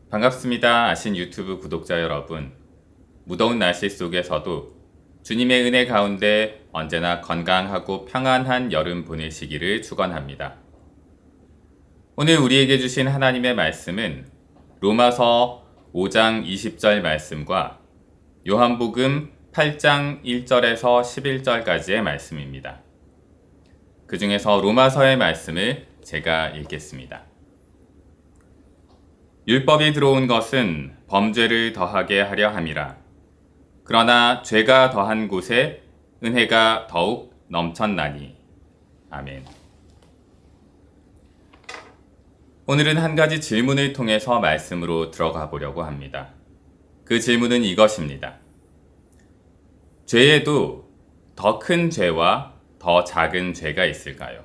반갑습니다. 아신 유튜브 구독자 여러분. 무더운 날씨 속에서도 주님의 은혜 가운데 언제나 건강하고 평안한 여름 보내시기를 축원합니다. 오늘 우리에게 주신 하나님의 말씀은 로마서 5장 20절 말씀과 요한복음 8장 1절에서 11절까지의 말씀입니다. 그 중에서 로마서의 말씀을 제가 읽겠습니다. 율법이 들어온 것은 범죄를 더하게 하려 함이라. 그러나 죄가 더한 곳에 은혜가 더욱 넘쳤나니. 아멘. 오늘은 한 가지 질문을 통해서 말씀으로 들어가 보려고 합니다. 그 질문은 이것입니다. 죄에도 더 큰 죄와 더 작은 죄가 있을까요?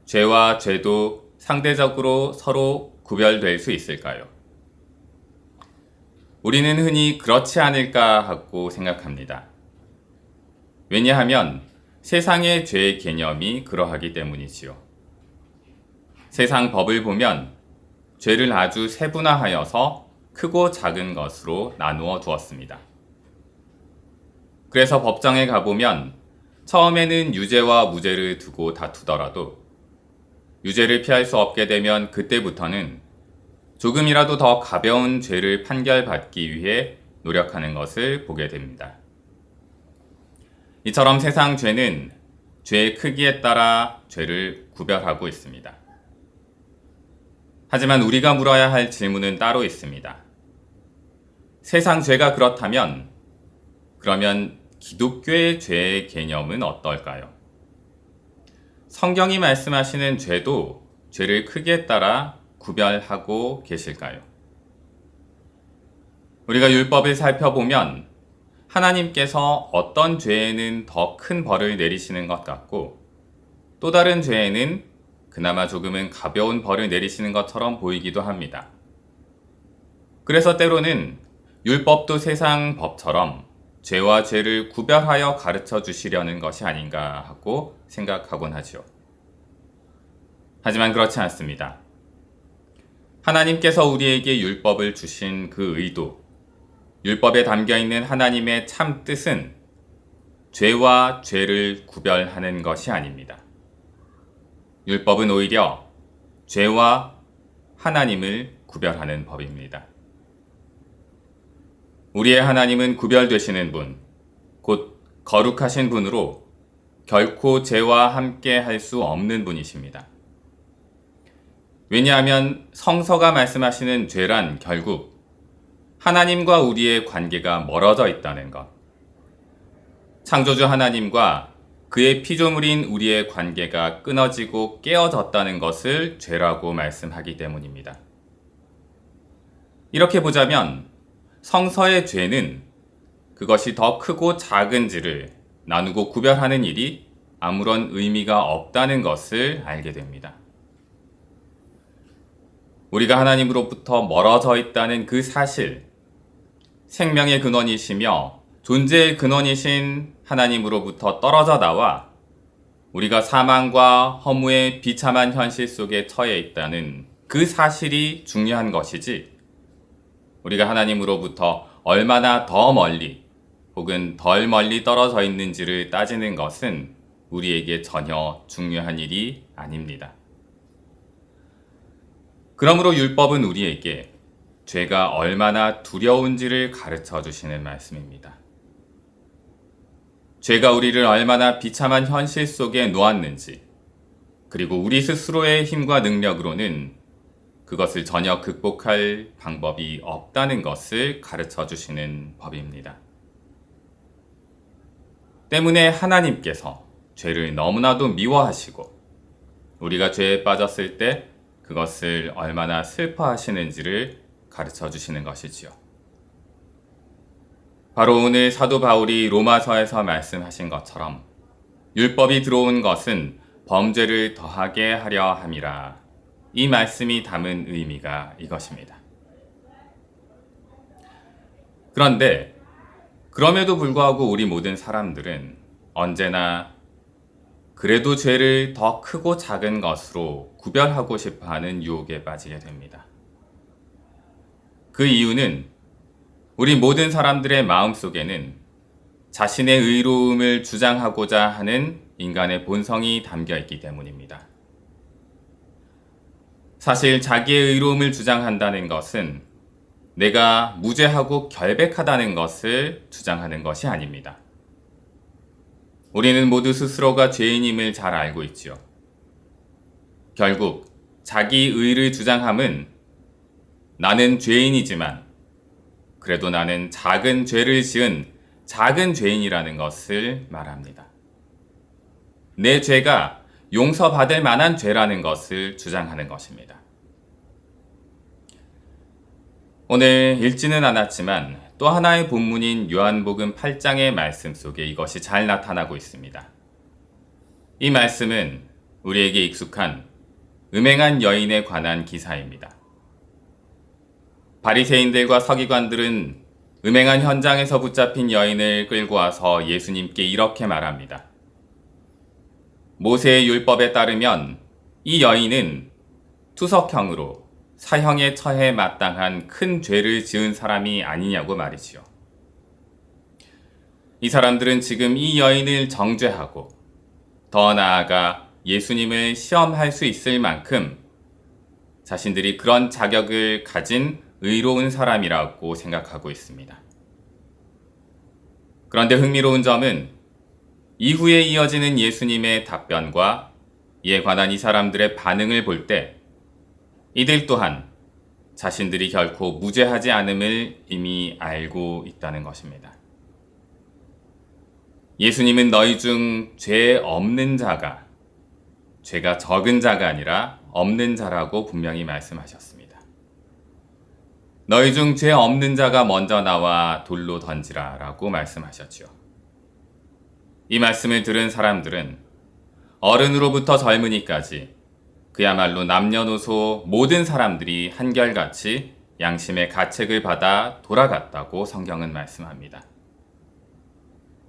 죄와 죄도 상대적으로 서로 구별될 수 있을까요? 우리는 흔히 그렇지 않을까 하고 생각합니다. 왜냐하면 세상의 죄의 개념이 그러하기 때문이지요. 세상 법을 보면 죄를 아주 세분화하여서 크고 작은 것으로 나누어 두었습니다. 그래서 법정에 가보면 처음에는 유죄와 무죄를 두고 다투더라도 유죄를 피할 수 없게 되면 그때부터는 조금이라도 더 가벼운 죄를 판결받기 위해 노력하는 것을 보게 됩니다. 이처럼 세상 죄는 죄의 크기에 따라 죄를 구별하고 있습니다. 하지만 우리가 물어야 할 질문은 따로 있습니다. 세상 죄가 그렇다면 그러면 기독교의 죄의 개념은 어떨까요? 성경이 말씀하시는 죄도 죄를 크기에 따라 구별하고 계실까요? 우리가 율법을 살펴보면 하나님께서 어떤 죄에는 더 큰 벌을 내리시는 것 같고 또 다른 죄에는 그나마 조금은 가벼운 벌을 내리시는 것처럼 보이기도 합니다. 그래서 때로는 율법도 세상 법처럼 죄와 죄를 구별하여 가르쳐 주시려는 것이 아닌가 하고 생각하곤 하죠. 하지만 그렇지 않습니다. 하나님께서 우리에게 율법을 주신 그 의도, 율법에 담겨 있는 하나님의 참 뜻은 죄와 죄를 구별하는 것이 아닙니다. 율법은 오히려 죄와 하나님을 구별하는 법입니다. 우리의 하나님은 구별되시는 분, 곧 거룩하신 분으로 결코 죄와 함께 할 수 없는 분이십니다. 왜냐하면 성서가 말씀하시는 죄란 결국 하나님과 우리의 관계가 멀어져 있다는 것, 창조주 하나님과 그의 피조물인 우리의 관계가 끊어지고 깨어졌다는 것을 죄라고 말씀하기 때문입니다. 이렇게 보자면 성서의 죄는 그것이 더 크고 작은지를 나누고 구별하는 일이 아무런 의미가 없다는 것을 알게 됩니다. 우리가 하나님으로부터 멀어져 있다는 그 사실, 생명의 근원이시며 존재의 근원이신 하나님으로부터 떨어져 나와 우리가 사망과 허무의 비참한 현실 속에 처해 있다는 그 사실이 중요한 것이지, 우리가 하나님으로부터 얼마나 더 멀리 혹은 덜 멀리 떨어져 있는지를 따지는 것은 우리에게 전혀 중요한 일이 아닙니다. 그러므로 율법은 우리에게 죄가 얼마나 두려운지를 가르쳐 주시는 말씀입니다. 죄가 우리를 얼마나 비참한 현실 속에 놓았는지, 그리고 우리 스스로의 힘과 능력으로는 그것을 전혀 극복할 방법이 없다는 것을 가르쳐 주시는 법입니다. 때문에 하나님께서 죄를 너무나도 미워하시고 우리가 죄에 빠졌을 때 그것을 얼마나 슬퍼하시는지를 가르쳐 주시는 것이지요. 바로 오늘 사도 바울이 로마서에서 말씀하신 것처럼 율법이 들어온 것은 범죄를 더하게 하려 함이라. 이 말씀이 담은 의미가 이것입니다. 그런데 그럼에도 불구하고 우리 모든 사람들은 언제나 그래도 죄를 더 크고 작은 것으로 구별하고 싶어하는 유혹에 빠지게 됩니다. 그 이유는 우리 모든 사람들의 마음속에는 자신의 의로움을 주장하고자 하는 인간의 본성이 담겨 있기 때문입니다. 사실 자기의 의로움을 주장한다는 것은 내가 무죄하고 결백하다는 것을 주장하는 것이 아닙니다. 우리는 모두 스스로가 죄인임을 잘 알고 있지요. 결국 자기 의를 주장함은 나는 죄인이지만 그래도 나는 작은 죄를 지은 작은 죄인이라는 것을 말합니다. 내 죄가 용서받을 만한 죄라는 것을 주장하는 것입니다. 오늘 읽지는 않았지만 또 하나의 본문인 요한복음 8장의 말씀 속에 이것이 잘 나타나고 있습니다. 이 말씀은 우리에게 익숙한 음행한 여인에 관한 기사입니다. 바리새인들과 서기관들은 음행한 현장에서 붙잡힌 여인을 끌고 와서 예수님께 이렇게 말합니다. 모세의 율법에 따르면 이 여인은 투석형으로 사형에 처해 마땅한 큰 죄를 지은 사람이 아니냐고 말이지요. 이 사람들은 지금 이 여인을 정죄하고 더 나아가 예수님을 시험할 수 있을 만큼 자신들이 그런 자격을 가진 의로운 사람이라고 생각하고 있습니다. 그런데 흥미로운 점은 이후에 이어지는 예수님의 답변과 이에 관한 이 사람들의 반응을 볼 때 이들 또한 자신들이 결코 무죄하지 않음을 이미 알고 있다는 것입니다. 예수님은 너희 중 죄 없는 자가 죄가 적은 자가 아니라 없는 자라고 분명히 말씀하셨습니다. 너희 중 죄 없는 자가 먼저 나와 돌로 던지라 라고 말씀하셨죠. 이 말씀을 들은 사람들은 어른으로부터 젊은이까지 그야말로 남녀노소 모든 사람들이 한결같이 양심의 가책을 받아 돌아갔다고 성경은 말씀합니다.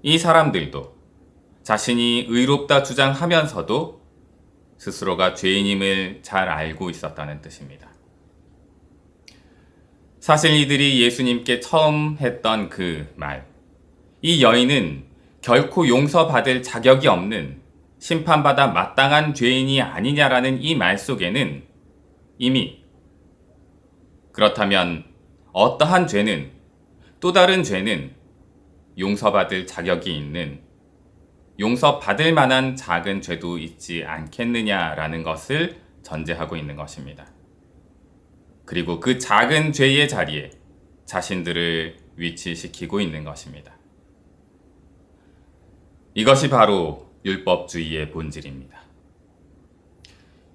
이 사람들도 자신이 의롭다 주장하면서도 스스로가 죄인임을 잘 알고 있었다는 뜻입니다. 사실 이들이 예수님께 처음 했던 그 말, 이 여인은 결코 용서받을 자격이 없는 심판받아 마땅한 죄인이 아니냐라는 이 말 속에는 이미 그렇다면 어떠한 죄는 또 다른 죄는 용서받을 자격이 있는 용서받을 만한 작은 죄도 있지 않겠느냐라는 것을 전제하고 있는 것입니다. 그리고 그 작은 죄의 자리에 자신들을 위치시키고 있는 것입니다. 이것이 바로 율법주의의 본질입니다.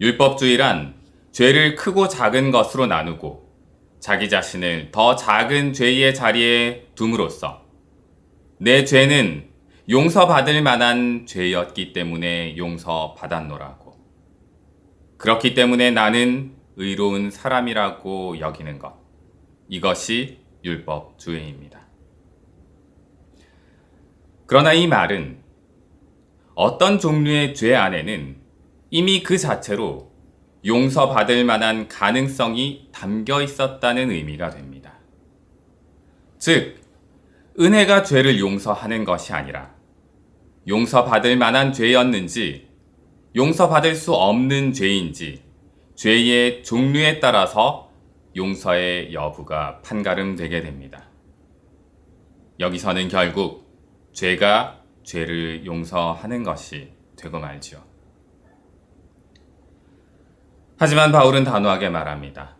율법주의란 죄를 크고 작은 것으로 나누고 자기 자신을 더 작은 죄의 자리에 둠으로써 내 죄는 용서받을 만한 죄였기 때문에 용서받았노라고, 그렇기 때문에 나는 의로운 사람이라고 여기는 것, 이것이 율법주의입니다. 그러나 이 말은 어떤 종류의 죄 안에는 이미 그 자체로 용서받을 만한 가능성이 담겨 있었다는 의미가 됩니다. 즉, 은혜가 죄를 용서하는 것이 아니라 용서받을 만한 죄였는지 용서받을 수 없는 죄인지 죄의 종류에 따라서 용서의 여부가 판가름되게 됩니다. 여기서는 결국 죄가 죄를 용서하는 것이 되고 말지요. 하지만 바울은 단호하게 말합니다.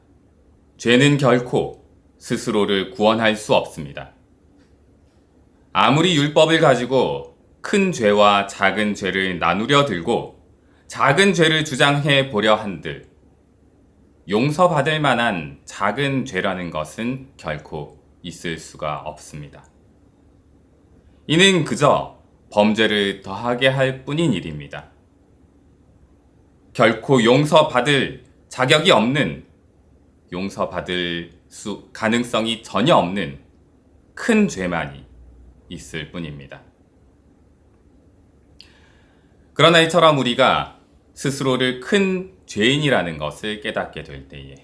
죄는 결코 스스로를 구원할 수 없습니다. 아무리 율법을 가지고 큰 죄와 작은 죄를 나누려 들고 작은 죄를 주장해 보려 한들 용서받을 만한 작은 죄라는 것은 결코 있을 수가 없습니다. 이는 그저 범죄를 더하게 할 뿐인 일입니다. 결코 용서받을 자격이 없는, 용서받을 가능성이 전혀 없는 큰 죄만이 있을 뿐입니다. 그러나 이처럼 우리가 스스로를 큰 죄인이라는 것을 깨닫게 될 때에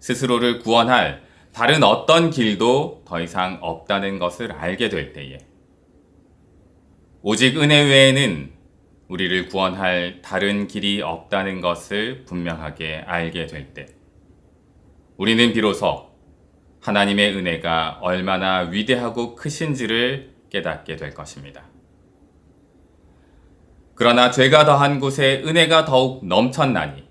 스스로를 구원할 다른 어떤 길도 더 이상 없다는 것을 알게 될 때에 오직 은혜 외에는 우리를 구원할 다른 길이 없다는 것을 분명하게 알게 될 때 우리는 비로소 하나님의 은혜가 얼마나 위대하고 크신지를 깨닫게 될 것입니다. 그러나 죄가 더한 곳에 은혜가 더욱 넘쳤나니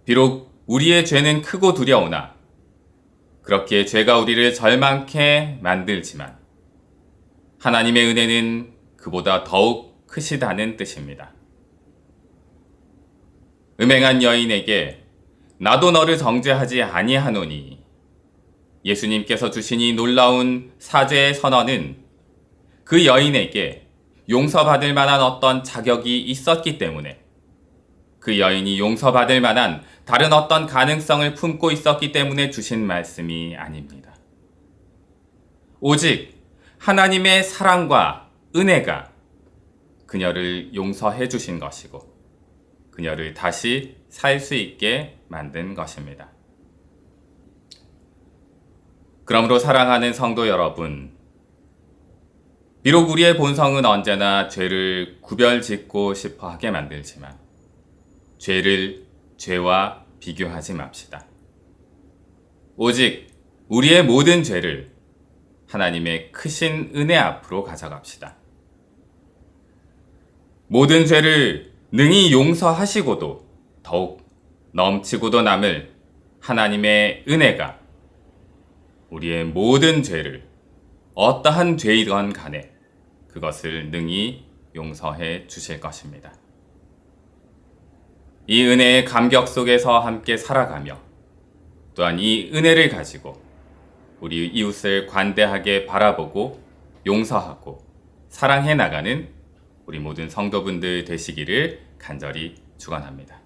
비록 우리의 죄는 크고 두려우나 그렇기에 죄가 우리를 절망케 만들지만 하나님의 은혜는 그보다 더욱 크시다는 뜻입니다. 음행한 여인에게 나도 너를 정죄하지 아니하노니 예수님께서 주신 이 놀라운 사죄의 선언은 그 여인에게 용서받을 만한 어떤 자격이 있었기 때문에 그 여인이 용서받을 만한 다른 어떤 가능성을 품고 있었기 때문에 주신 말씀이 아닙니다. 오직 하나님의 사랑과 은혜가 그녀를 용서해 주신 것이고 그녀를 다시 살 수 있게 만든 것입니다. 그러므로 사랑하는 성도 여러분, 비록 우리의 본성은 언제나 죄를 구별짓고 싶어 하게 만들지만 죄를 죄와 비교하지 맙시다. 오직 우리의 모든 죄를 하나님의 크신 은혜 앞으로 가져갑시다. 모든 죄를 능히 용서하시고도 더욱 넘치고도 남을 하나님의 은혜가 우리의 모든 죄를 어떠한 죄이건 간에 그것을 능히 용서해 주실 것입니다. 이 은혜의 감격 속에서 함께 살아가며 또한 이 은혜를 가지고 우리 이웃을 관대하게 바라보고 용서하고 사랑해 나가는 우리 모든 성도분들 되시기를 간절히 축원합니다.